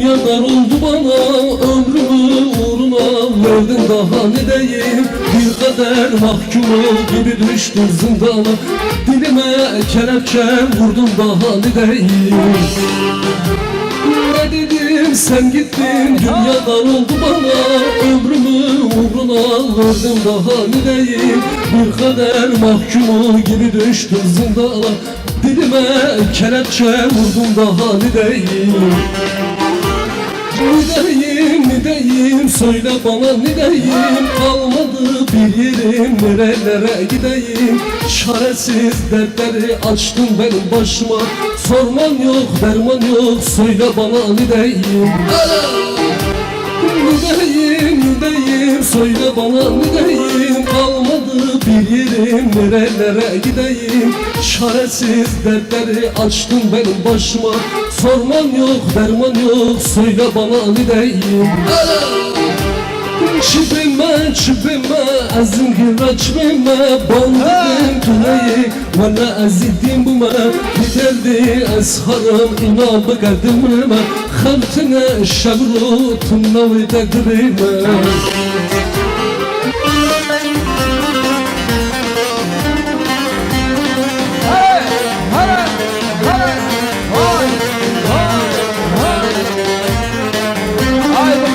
Dünya dar oldu bana, ömrümü uğruna verdin, daha ne diyeyim. Bir kader mahkumu gibi düştüm zindana, dilime kelepçe vurdun, daha ne diyeyim. Ne dedim sen gittin, dünya dar oldu bana, ömrümü uğruna verdim, daha ne diyeyim. Bir kader mahkumu gibi düştüm zindana, dilime kelepçe vurdum, daha ne diyeyim. Ne diyeyim, söyle bana ne diyeyim. Kalmadı bir yerim, nerelere gideyim. Çaresiz dertleri açtın benim başıma, sorman yok, derman yok, söyle bana ne diyeyim. Ne diyeyim, söyle bana ne diyeyim. Kalmadı bir yerim, nerelere gideyim. Çaresiz dertleri açtın benim başıma, sorman yok, derman yok, söyle bana ne diyeyim. Çipime, çipime, azim gira çipime, bandım tüneyi, valla azidim buma. Giderdi esharım, inan bıkardımıma, khaltine şabru, tunnavi takdirime.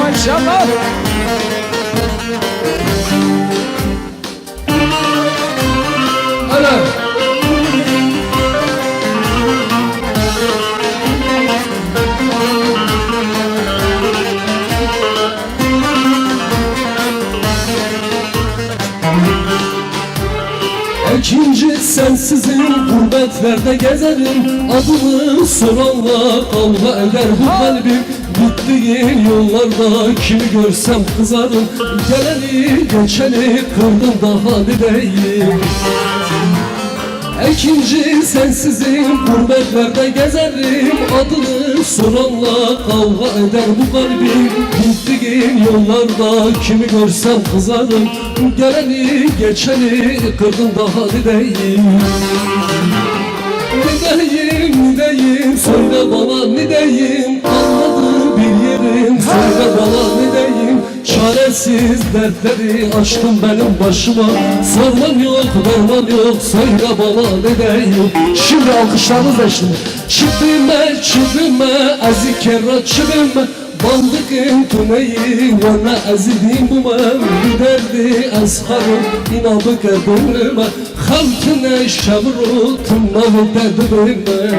Maşallah. Ana. İkinci sensizim, gurbetlerde gezerim. Adımı soranla kavga eder bu kalbim. Gittiğin yollarda kimi görsem kızarım. Geleni geçeni kırdım, daha ne diyeyim. İkinci sensizim, gurbetlerde gezerim. Adını soranla kavga eder bu kalbim. Gittiğin yollarda kimi görsem kızarım. Geleni geçeni kırdım, daha ne diyeyim. Ne diyeyim, söyle bana ne diyeyim. Kalmadı bir yerim, söyle bana ne diyeyim. Çaresiz dertleri açtım benim başıma, sorman yok, derman yok, söyle bana ne diyeyim. Şimdi alkışlarınızla işte. Çipime, çipime, azi kerra çipime, bandıkın tüneyi, valla azidim buma. Giderdi esharım, inabı kadınıma, halkine şabru, tunnavi derdime.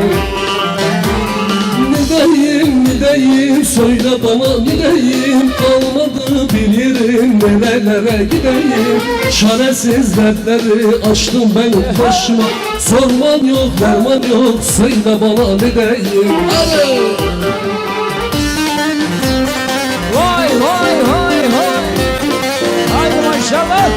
Ne diyeyim, söyle bana ne diyeyim. Kalmadı bir yerim, nerelere gideyim. Çaresiz dertleri açtım benim başıma, sorman yok, derman yok, söyle bana ne diyeyim. Vay vay vay vay. Haydi maşallah.